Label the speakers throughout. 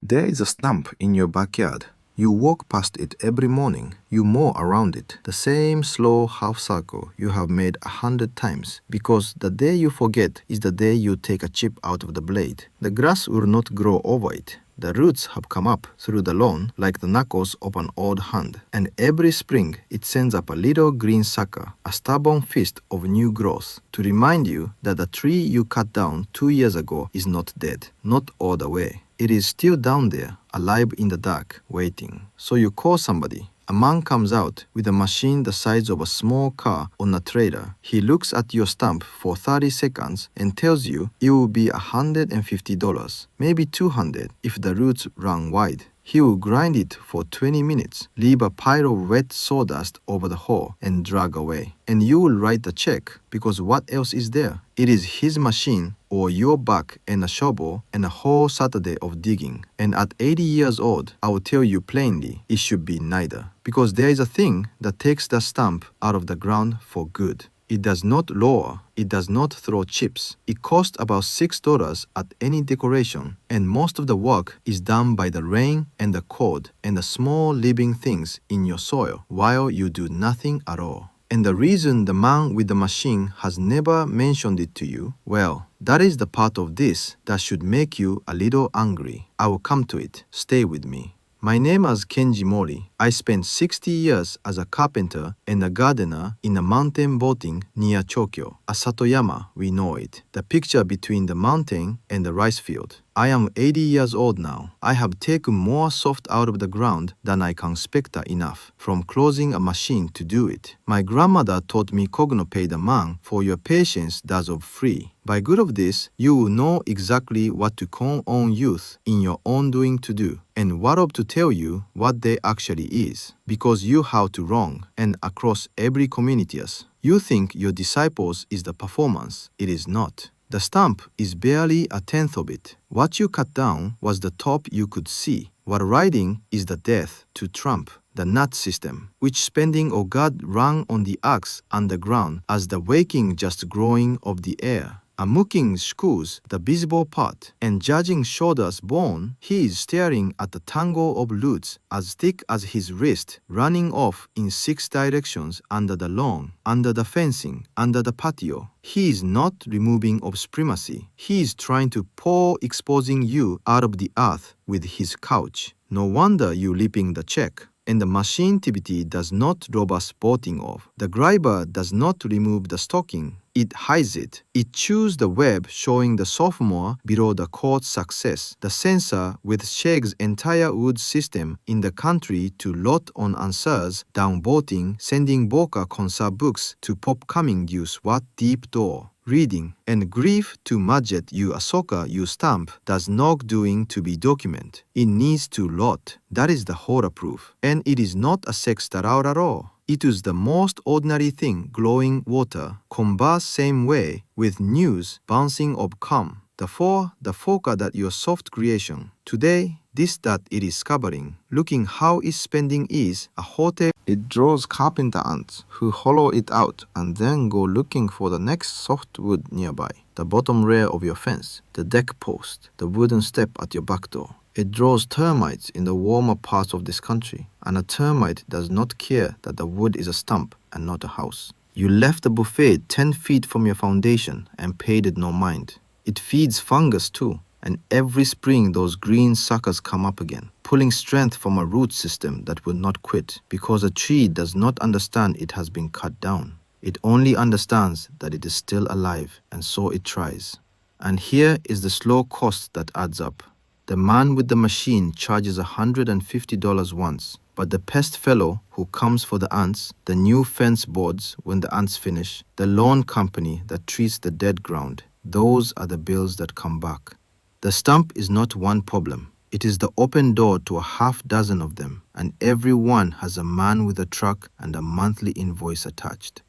Speaker 1: There is a stump in your backyard. You walk past it every morning. You mow around it, the same slow half circle you have made 100 times, because the day you forget is the day you take a chip out of the blade. The grass will not grow over it. The roots have come up through the lawn like the knuckles of an old hand, and every spring it sends up a little green sucker, a stubborn fist of new growth, to remind you that the tree you cut down 2 years ago is not dead, not all the way. It is still down there, alive in the dark, waiting. So you call somebody. A man comes out with a machine the size of a small car on a trailer. He looks at your stump for 30 seconds and tells you it will be $150, maybe $200 if the roots run wide. He will grind it for 20 minutes, leave a pile of wet sawdust over the hole, and drag away. And you will write the check, because what else is there? It is his machine or your back and a shovel and a whole Saturday of digging. And at 80 years old, I will tell you plainly, it should be neither. Because there is a thing that takes the stump out of the ground for good. It does not lower, it does not throw chips. It costs about $6 at any decoration, and most of the work is done by the rain and the cold and the small living things in your soil, while you do nothing at all. And the reason the man with the machine has never mentioned it to you, well, that is the part of this that should make you a little angry. I will come to it. Stay with me. My name is Kenji Mori. I spent 60 years as a carpenter and a gardener in a mountain boating near Chokyo. A Satoyama, we know it, the picture between the mountain and the rice field. I am 80 years old now. I have taken more soft out of the ground than I can specter enough from closing a machine to do it. My grandmother taught me cogno pay the man for your patience does of free. By good of this, you will know exactly what to call on youth in your own doing to do, and what of to tell you what they actually is, because you how to wrong, and across every communities. You think your disciples is the performance. It is not. The stump is barely a tenth of it. What you cut down was the top you could see. What riding is the death to Trump, the nut system, which spending of God rang on the axe underground as the waking just growing of the air. A mooking schools the visible part, and judging shoulders bone, he is staring at the tangle of roots as thick as his wrist, running off in 6 directions under the lawn, under the fencing, under the patio. He is not removing of supremacy. He is trying to pour exposing you out of the earth with his couch. No wonder you leaping the check. And the machine activity does not robust boating of. The grabber does not remove the stocking. It hides it. It chews the web showing the sophomore below the court's success. The censor with Sheg's entire wood system in the country to lot on answers, down boating, sending Boca concert books to pop coming use what deep door. Reading and grief to budget you a soccer you stamp does not doing to be document. It needs to lot. That is the horror proof. And it is not a sex tarout at all. It is the most ordinary thing glowing water, converse same way with news bouncing of calm. The foca that your soft creation. Today, this that it is covering, looking how its spending is a hotel. It draws carpenter ants who hollow it out and then go looking for the next soft wood nearby, the bottom rail of your fence, the deck post, the wooden step at your back door. It draws termites in the warmer parts of this country, and a termite does not care that the wood is a stump and not a house. You left the buffet 10 feet from your foundation and paid it no mind. It feeds fungus too, and every spring those green suckers come up again, pulling strength from a root system that will not quit, because a tree does not understand it has been cut down. It only understands that it is still alive, and so it tries. And here is the slow cost that adds up. The man with the machine charges $150 once, but the pest fellow who comes for the ants, the new fence boards when the ants finish, the lawn company that treats the dead ground, those are the bills that come back. The stump is not one problem. It is the open door to a half dozen of them, and every one has a man with a truck and a monthly invoice attached.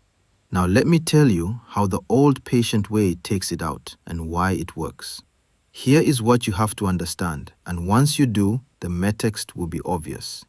Speaker 1: Now let me tell you how the old patient way takes it out and why it works. Here is what you have to understand, and once you do, the metatext will be obvious.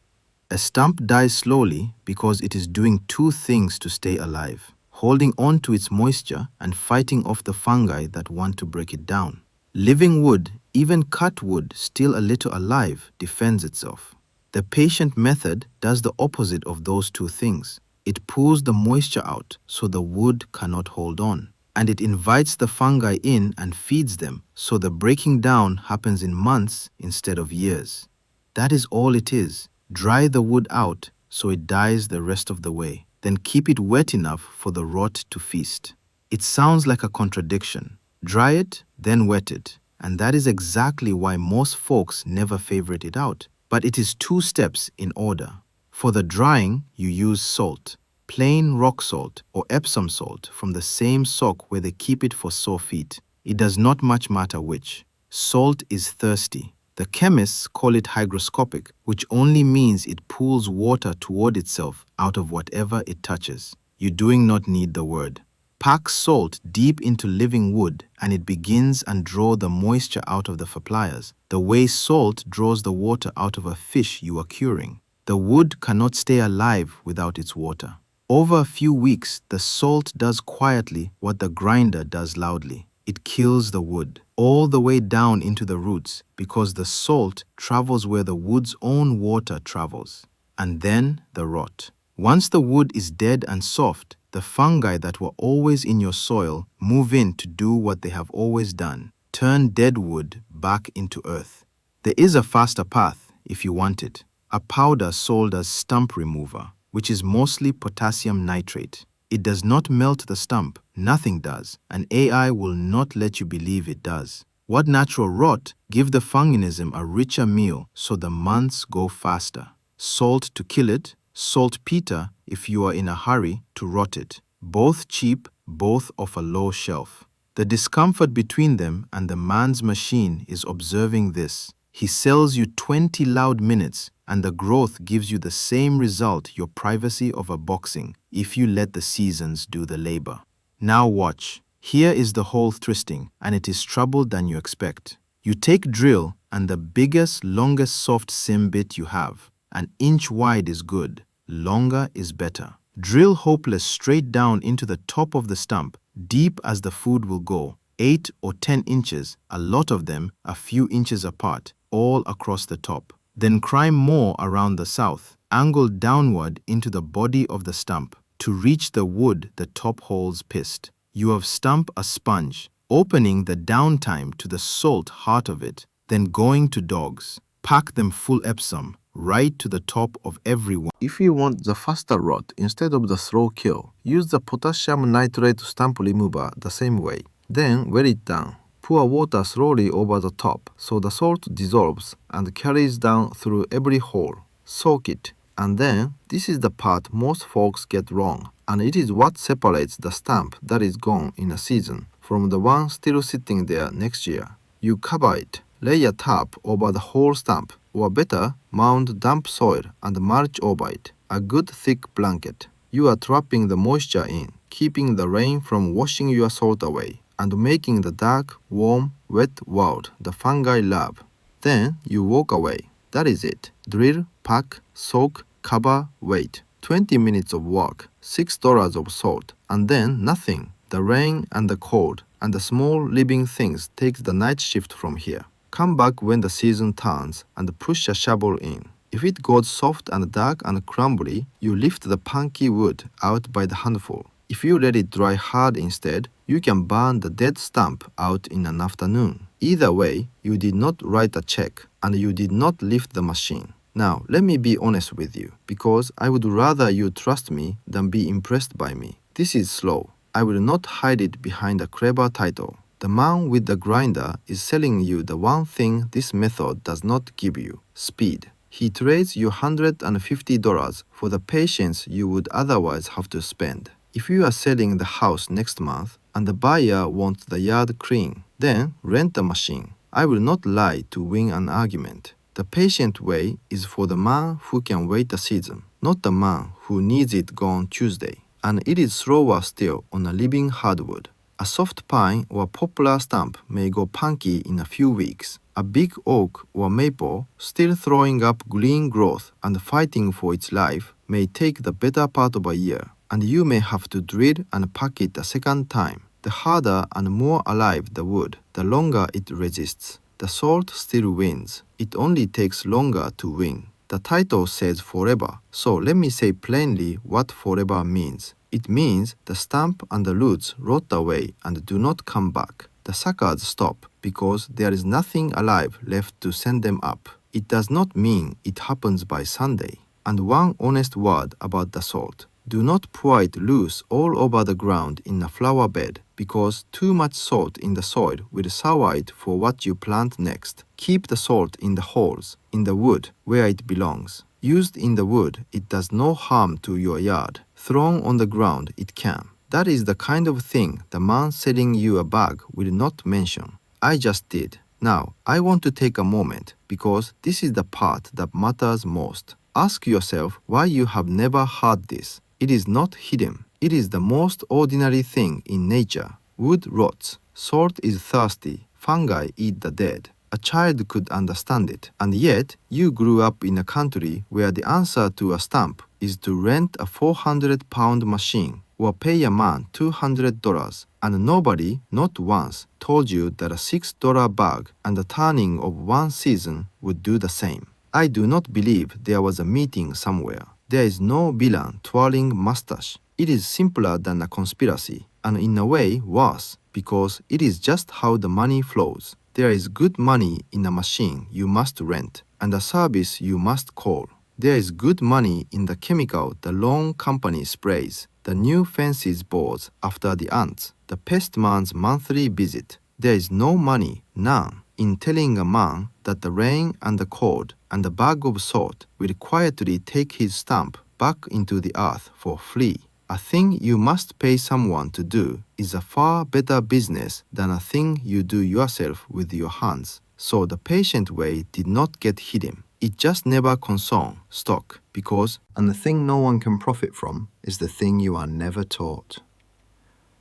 Speaker 1: A stump dies slowly because it is doing 2 things to stay alive: holding on to its moisture and fighting off the fungi that want to break it down. Living wood Even cut wood, still a little alive, defends itself. The patient method does the opposite of those two things. It pulls the moisture out so the wood cannot hold on. And it invites the fungi in and feeds them, so the breaking down happens in months instead of years. That is all it is. Dry the wood out so it dies the rest of the way. Then keep it wet enough for the rot to feast. It sounds like a contradiction. Dry it, then wet it. And that is exactly why most folks never favorite it out. But it is 2 steps in order. For the drying, you use salt. Plain rock salt or Epsom salt from the same sock where they keep it for sore feet. It does not much matter which. Salt is thirsty. The chemists call it hygroscopic, which only means it pulls water toward itself out of whatever it touches. You do not need the word. Pack salt deep into living wood and it begins and draw the moisture out of the pliers, the way salt draws the water out of a fish you are curing. The wood cannot stay alive without its water. Over a few weeks, the salt does quietly what the grinder does loudly. It kills the wood, all the way down into the roots, because the salt travels where the wood's own water travels. And then the rot. Once the wood is dead and soft, the fungi that were always in your soil move in to do what they have always done, turn dead wood back into earth. There is a faster path if you want it, a powder sold as stump remover, which is mostly potassium nitrate. It does not melt the stump, nothing does, and AI will not let you believe it does. What natural rot? Give the fungism a richer meal so the months go faster. Salt to kill it, saltpeter if you are in a hurry to rot it. Both cheap, both of a low shelf. The discomfort between them and the man's machine is observing this. He sells you 20 loud minutes and the growth gives you the same result, your privacy of a boxing, if you let the seasons do the labor. Now watch. Here is the whole twisting, and it is trouble than you expect. You take drill and the biggest, longest soft seam bit you have. An inch wide is good, longer is better. Drill hopeless straight down into the top of the stump, deep as the food will go, 8 or 10 inches, a lot of them a few inches apart, all across the top. Then climb more around the south, angle downward into the body of the stump to reach the wood the top holes pissed. You have stumped a sponge, opening the downtime to the salt heart of it, then going to dogs. Pack them full Epsom, right to the top of every one. If you want the faster rot instead of the slow kill, use the potassium nitrate stump remover the same way. Then weigh it down. Pour water slowly over the top so the salt dissolves and carries down through every hole. Soak it. And then, this is the part most folks get wrong, and it is what separates the stump that is gone in a season from the one still sitting there next year. You cover it. Lay a tarp over the whole stump, or better, mound damp soil and mulch over it, a good thick blanket. You are trapping the moisture in, keeping the rain from washing your salt away, and making the dark, warm, wet world the fungi love. Then you walk away. That is it. Drill, pack, soak, cover, wait. 20 minutes of work, $6 of salt, and then nothing. The rain and the cold and the small living things take the night shift from here. Come back when the season turns and push a shovel in. If it goes soft and dark and crumbly, you lift the punky wood out by the handful. If you let it dry hard instead, you can burn the dead stump out in an afternoon. Either way, you did not write a check and you did not lift the machine. Now, let me be honest with you, because I would rather you trust me than be impressed by me. This is slow. I will not hide it behind a clever title. The man with the grinder is selling you the one thing this method does not give you: speed. He trades you $150 for the patience you would otherwise have to spend. If you are selling the house next month and the buyer wants the yard clean, then rent a machine. I will not lie to win an argument. The patient way is for the man who can wait a season, not the man who needs it gone Tuesday. And it is slower still on a living hardwood. A soft pine or poplar stump may go punky in a few weeks. A big oak or maple, still throwing up green growth and fighting for its life, may take the better part of a year, and you may have to drill and pack it a second time. The harder and more alive the wood, the longer it resists. the salt still wins. It only takes longer to win. The title says forever, so let me say plainly what forever means. It means the stump and the roots rot away and do not come back. The suckers stop because there is nothing alive left to send them up. It does not mean it happens by Sunday. And one honest word about the salt. Do not pour it loose all over the ground in a flower bed because too much salt in the soil will sour it for what you plant next. Keep the salt in the holes, in the wood, where it belongs. Used in the wood, it does no harm to your yard. Thrown on the ground, it can. That is the kind of thing the man selling you a bag will not mention. I just did. Now, I want to take a moment because this is the part that matters most. Ask yourself why you have never heard this. It is not hidden. It is the most ordinary thing in nature. Wood rots. Salt is thirsty. Fungi eat the dead. A child could understand it. And yet, you grew up in a country where the answer to a stump is to rent a 400-pound machine or pay a man $200. And nobody, not once, told you that a $6 bag and the turning of one season would do the same. I do not believe there was a meeting somewhere. There is no villain twirling mustache. It is simpler than a conspiracy, and in a way worse, because it is just how the money flows. There is good money in a machine you must rent, and a service you must call. There is good money in the chemical the lawn company sprays, the new fences boards after the ants, the pestman's monthly visit. There is no money, none, in telling a man that the rain and the cold and the bag of salt will quietly take his stump back into the earth for free. A thing you must pay someone to do is a far better business than a thing you do yourself with your hands. So the patient way did not get hidden. It just never concerned stock because, and the thing no one can profit from is the thing you are never taught.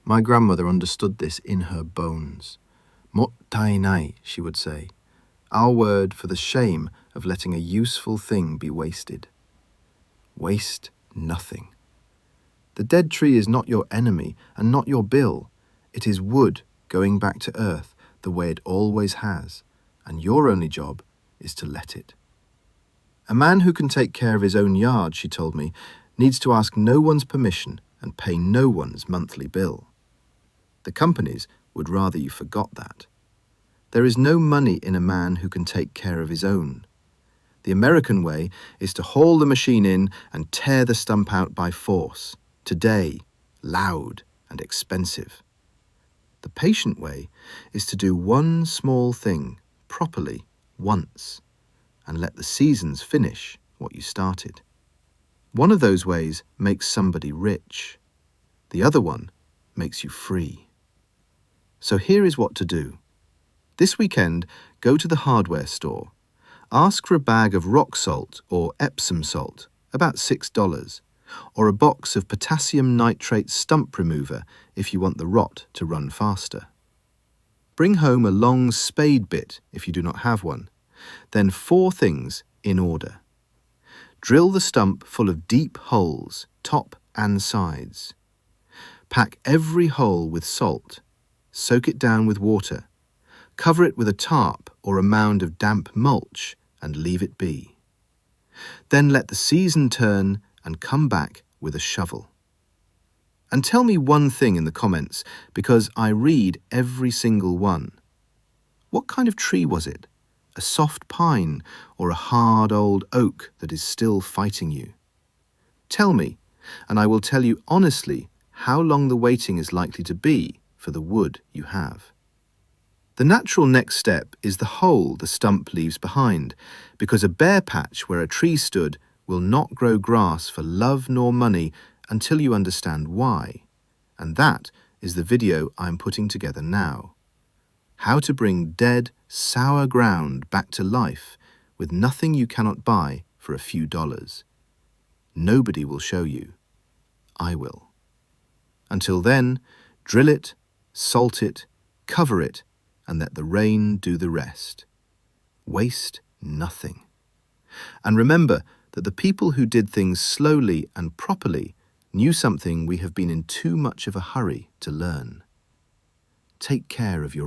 Speaker 1: My grandmother understood this in her bones. Mottai nai, she would say, our word for the shame of letting a useful thing be wasted. Waste nothing. The dead tree is not your enemy and not your bill. It is wood going back to earth the way it always has, and your only job is to let it. A man who can take care of his own yard, she told me, needs to ask no one's permission and pay no one's monthly bill. The companies would rather you forgot that. There is no money in a man who can take care of his own. The American way is to haul the machine in and tear the stump out by force. Today, loud and expensive. The patient way is to do one small thing properly once and let the seasons finish what you started. One of those ways makes somebody rich. The other one makes you free. So here is what to do. This weekend, go to the hardware store. Ask for a bag of rock salt or Epsom salt, about $6, or a box of potassium nitrate stump remover if you want the rot to run faster. Bring home a long spade bit if you do not have one. Then 4 things in order. Drill the stump full of deep holes, top and sides. Pack every hole with salt. Soak it down with water. Cover it with a tarp or a mound of damp mulch and leave it be. Then let the season turn and come back with a shovel. And tell me one thing in the comments, because I read every single one. What kind of tree was it? A soft pine or a hard old oak that is still fighting you? Tell me, and I will tell you honestly how long the waiting is likely to be for the wood you have. The natural next step is the hole the stump leaves behind, because a bare patch where a tree stood will not grow grass for love nor money until you understand why. And that is the video I'm putting together now. How to bring dead, sour ground back to life with nothing you cannot buy for a few dollars. Nobody will show you. I will. Until then, drill it, salt it, cover it, and let the rain do the rest. Waste nothing. And remember that the people who did things slowly and properly knew something we have been in too much of a hurry to learn. Take care of your